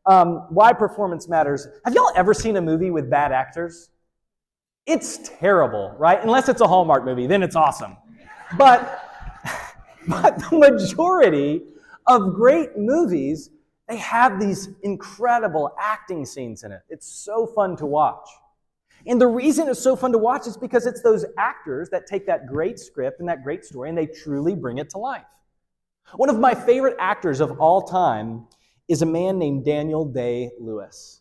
Why performance matters. Have y'all ever seen a movie with bad actors? It's terrible, right? Unless it's a Hallmark movie, then it's awesome. But the majority of great movies, they have these incredible acting scenes in it. It's so fun to watch. And the reason it's so fun to watch is because it's those actors that take that great script and that great story and they truly bring it to life. One of my favorite actors of all time is a man named Daniel Day-Lewis.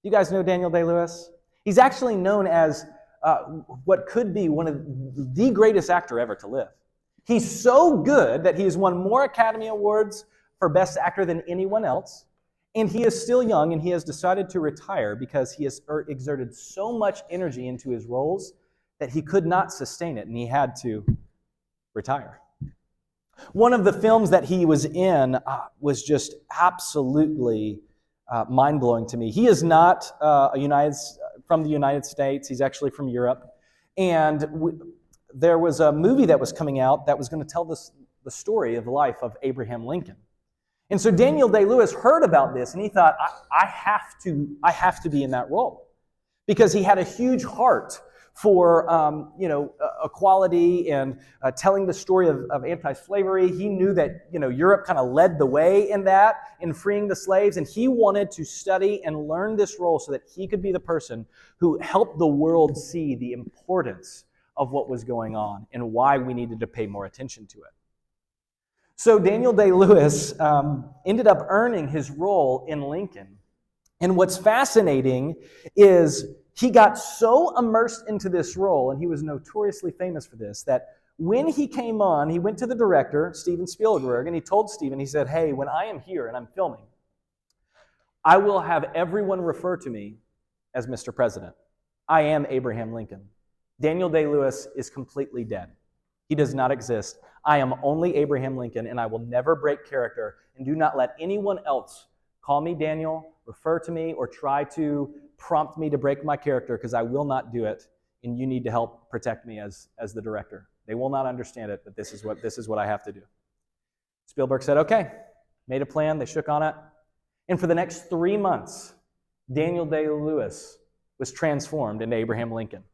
You guys know Daniel Day-Lewis? He's actually known as what could be one of the greatest actor ever to live. He's so good that he has won more Academy Awards for Best Actor than anyone else, and he is still young, and he has decided to retire because he has exerted so much energy into his roles that he could not sustain it, and he had to retire. One of the films that he was in was just absolutely mind-blowing to me. He is not from the United States. He's actually from Europe. And there was a movie that was coming out that was going to tell the story of the life of Abraham Lincoln. And so Daniel Day-Lewis heard about this, and he thought, I have to be in that role. Because he had a huge heart for equality and telling the story of anti-slavery. He knew that Europe kind of led the way in that, in freeing the slaves, and he wanted to study and learn this role so that he could be the person who helped the world see the importance of what was going on and why we needed to pay more attention to it. So Daniel Day-Lewis ended up earning his role in Lincoln. And what's fascinating is he got so immersed into this role, and he was notoriously famous for this, that when he came on, he went to the director, Steven Spielberg, and he told Steven, he said, hey, when I am here and I'm filming, I will have everyone refer to me as Mr. President. I am Abraham Lincoln. Daniel Day-Lewis is completely dead. He does not exist. I am only Abraham Lincoln, and I will never break character, and do not let anyone else call me Daniel, refer to me, or try to prompt me to break my character, because I will not do it, and you need to help protect me as the director. They will not understand it, but this is what I have to do. Spielberg said, okay, made a plan, they shook on it, and for the next 3 months, Daniel Day-Lewis was transformed into Abraham Lincoln.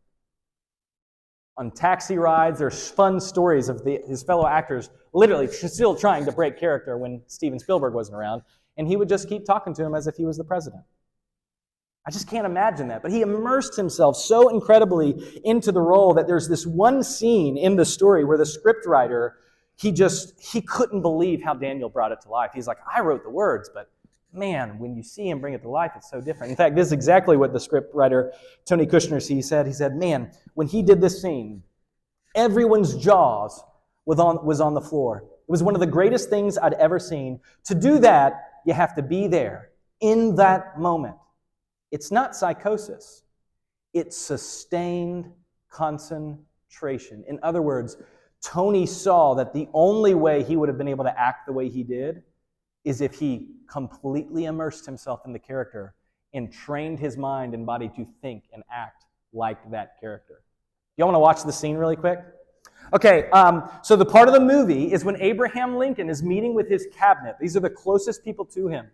On taxi rides, there's fun stories of his fellow actors literally still trying to break character when Steven Spielberg wasn't around, and he would just keep talking to him as if he was the president. I just can't imagine that. But he immersed himself so incredibly into the role that there's this one scene in the story where the scriptwriter, he couldn't believe how Daniel brought it to life. He's like, I wrote the words, but man, when you see him bring it to life, it's so different. In fact, this is exactly what the scriptwriter, Tony Kushner, said. He said, man, when he did this scene, everyone's jaws was on the floor. It was one of the greatest things I'd ever seen. To do that, you have to be there in that moment. It's not psychosis. It's sustained concentration. In other words, Tony saw that the only way he would have been able to act the way he did is if he completely immersed himself in the character and trained his mind and body to think and act like that character. You want to watch the scene really quick? Okay, so the part of the movie is when Abraham Lincoln is meeting with his cabinet. These are the closest people to him.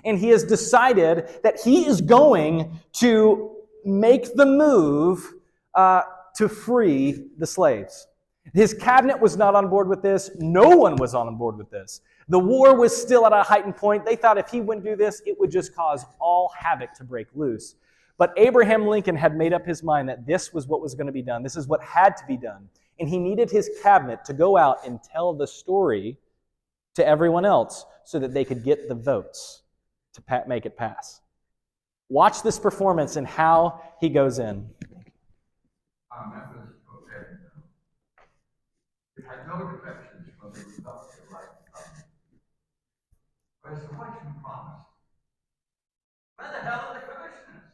And he has decided that he is going to make the move to free the slaves. His cabinet was not on board with this. No one was on board with this. The war was still at a heightened point. They thought if he wouldn't do this, it would just cause all havoc to break loose. But Abraham Lincoln had made up his mind that this was what was going to be done. This is what had to be done. And he needed his cabinet to go out and tell the story to everyone else so that they could get the votes to make it pass. Watch this performance and how he goes in. It had no defections from the results of life to come. Where's the election promise? Where the hell are the commissioners?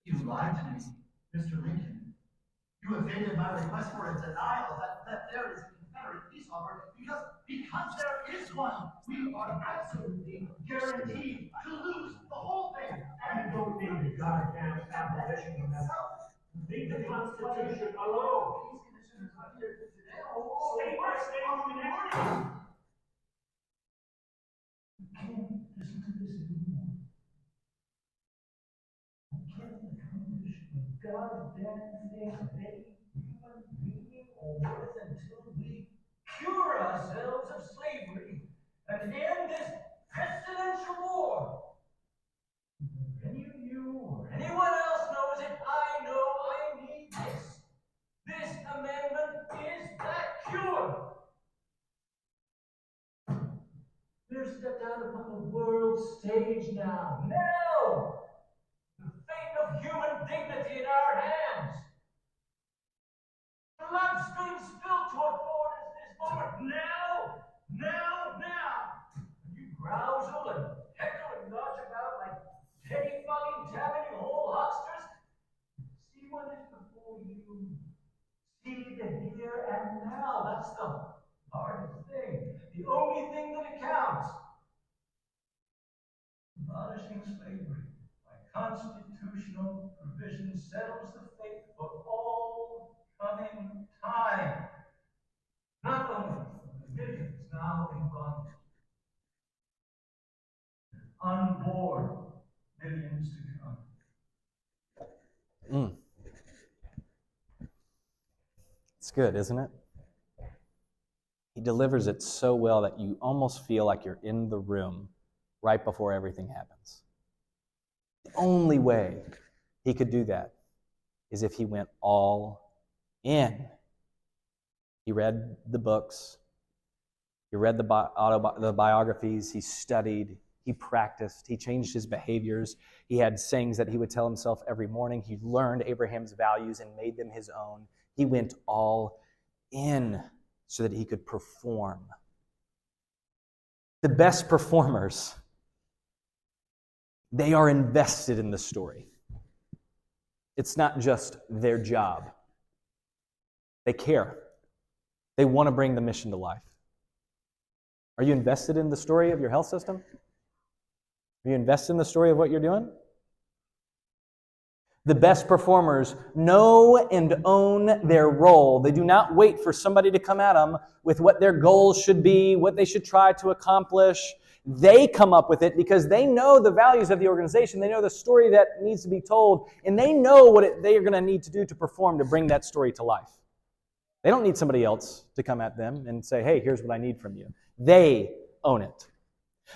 You lied to me, Mr. Lincoln. You evaded my request for a denial that there is a Confederate peace offer because there is one. We are absolutely guaranteed to lose the whole thing. I don't need the goddamn abolition of that. Leave the Constitution alone. These commissioners are here today. State goddamn thing of any human being or worth until we cure ourselves of slavery and end this pestilential war. If any of you or anyone else knows it, I know I need this. This amendment is that cure. We're stepped out upon the world stage now. Now! The fate of human dignity in our hands. Blood being spilled to afford us this moment. Now! Now! Now! You grousel and heckle and dodge about like petty fucking tamming hole hucksters. See what is before you. See the here and now. That's the hardest thing. The only thing that counts. Abolishing slavery by constitutional provision settles the fate for all coming time. Not only for the millions now in bondage, unborn millions to come. It's good, isn't it? He delivers it so well that you almost feel like you're in the room right before everything happens. The only way he could do that is if he went all in. He read the books, he read the biographies, he studied, he practiced, he changed his behaviors. He had sayings that he would tell himself every morning. He learned Abraham's values and made them his own. He went all in so that he could perform. The best performers, they are invested in the story. It's not just their job. They care. They want to bring the mission to life. Are you invested in the story of your health system? Are you invested in the story of what you're doing? The best performers know and own their role. They do not wait for somebody to come at them with what their goals should be, what they should try to accomplish. They come up with it because they know the values of the organization. They know the story that needs to be told, and they know what they are going to need to do to perform to bring that story to life. They don't need somebody else to come at them and say, hey, here's what I need from you. They own it.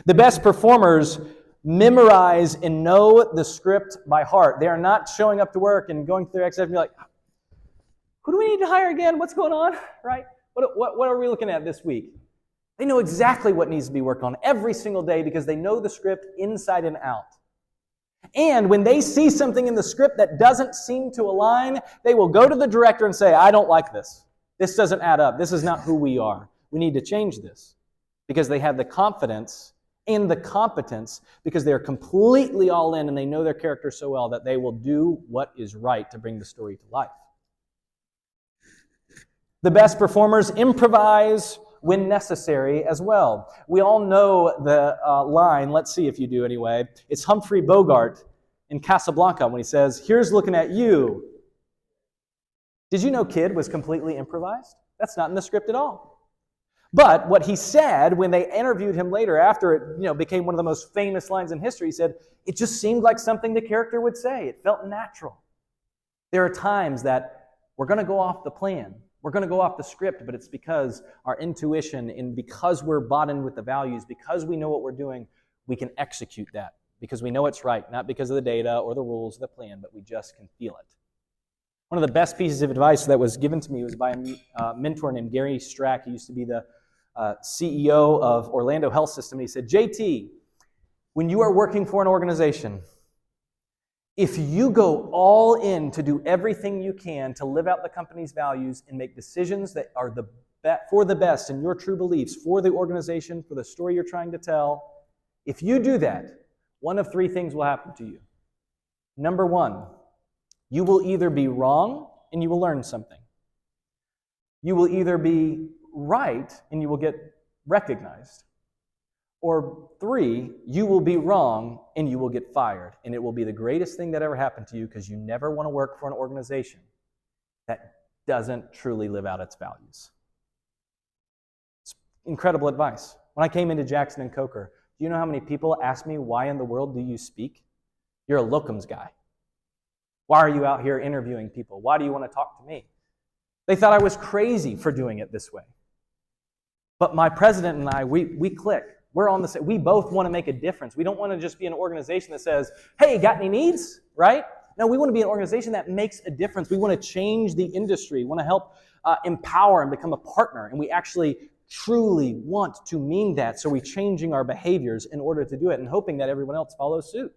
The best performers memorize and know the script by heart. They are not showing up to work and going through their exam and be like, who do we need to hire again? What's going on? Right? What are we looking at this week? They know exactly what needs to be worked on every single day because they know the script inside and out. And when they see something in the script that doesn't seem to align, they will go to the director and say, I don't like this. This doesn't add up. This is not who we are. We need to change this. Because they have the confidence and the competence, because they're completely all in and they know their character so well that they will do what is right to bring the story to life. The best performers improvise when necessary as well. We all know the line, let's see if you do anyway. It's Humphrey Bogart in Casablanca when he says, here's looking at you. Did you know Kid was completely improvised? That's not in the script at all. But what he said when they interviewed him later, after it became one of the most famous lines in history, he said, it just seemed like something the character would say. It felt natural. There are times that we're going to go off the plan. We're going to go off the script, but it's because our intuition and because we're bought in with the values, because we know what we're doing, we can execute that because we know it's right, not because of the data or the rules of the plan, but we just can feel it. One of the best pieces of advice that was given to me was by a mentor named Gary Strack. He used to be the CEO of Orlando Health System. He said, JT, when you are working for an organization, if you go all in to do everything you can to live out the company's values and make decisions that are for the best in your true beliefs, for the organization, for the story you're trying to tell, if you do that, one of three things will happen to you. Number one, you will either be wrong and you will learn something. You will either be right and you will get recognized. Or three, you will be wrong and you will get fired. And it will be the greatest thing that ever happened to you because you never want to work for an organization that doesn't truly live out its values. It's incredible advice. When I came into Jackson and Coker, do you know how many people asked me, why in the world do you speak? You're a locums guy. Why are you out here interviewing people? Why do you want to talk to me? They thought I was crazy for doing it this way. But my president and I, we click. We're on the same. We both want to make a difference. We don't want to just be an organization that says, hey, got any needs? Right? No, we want to be an organization that makes a difference. We want to change the industry. We want to help empower and become a partner. And we actually truly want to mean that. So we're changing our behaviors in order to do it and hoping that everyone else follows suit.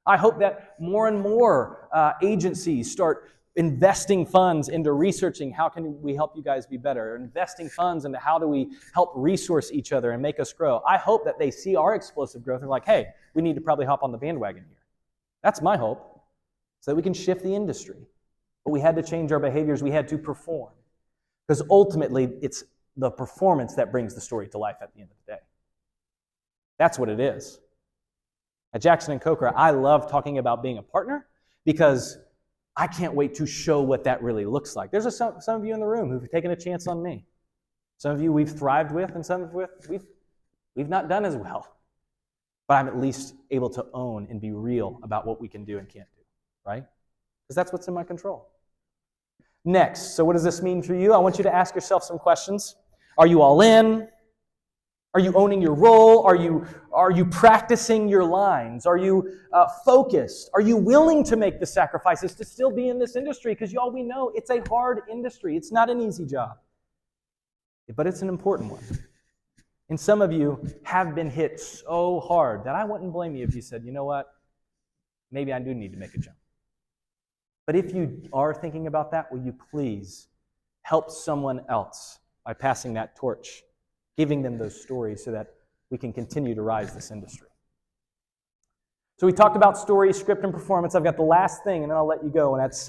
I hope that more and more agencies start investing funds into researching how can we help you guys be better, investing funds into how do we help resource each other and make us grow. I hope that they see our explosive growth and are like, hey, we need to probably hop on the bandwagon here. That's my hope, so that we can shift the industry. But we had to change our behaviors. We had to perform. Because ultimately, it's the performance that brings the story to life at the end of the day. That's what it is. At Jackson & Coker, I love talking about being a partner because I can't wait to show what that really looks like. There's some of you in the room who've taken a chance on me. Some of you we've thrived with, and some of we've not done as well. But I'm at least able to own and be real about what we can do and can't do, right? Because that's what's in my control. Next, so what does this mean for you? I want you to ask yourself some questions. Are you all in? Are you owning your role? Are you practicing your lines? Are you focused? Are you willing to make the sacrifices to still be in this industry? Because y'all, we know it's a hard industry. It's not an easy job. But it's an important one. And some of you have been hit so hard that I wouldn't blame you if you said, you know what? Maybe I do need to make a jump. But if you are thinking about that, will you please help someone else by passing that torch, giving them those stories so that we can continue to rise this industry. So we talked about story, script, and performance. I've got the last thing, and then I'll let you go, and that's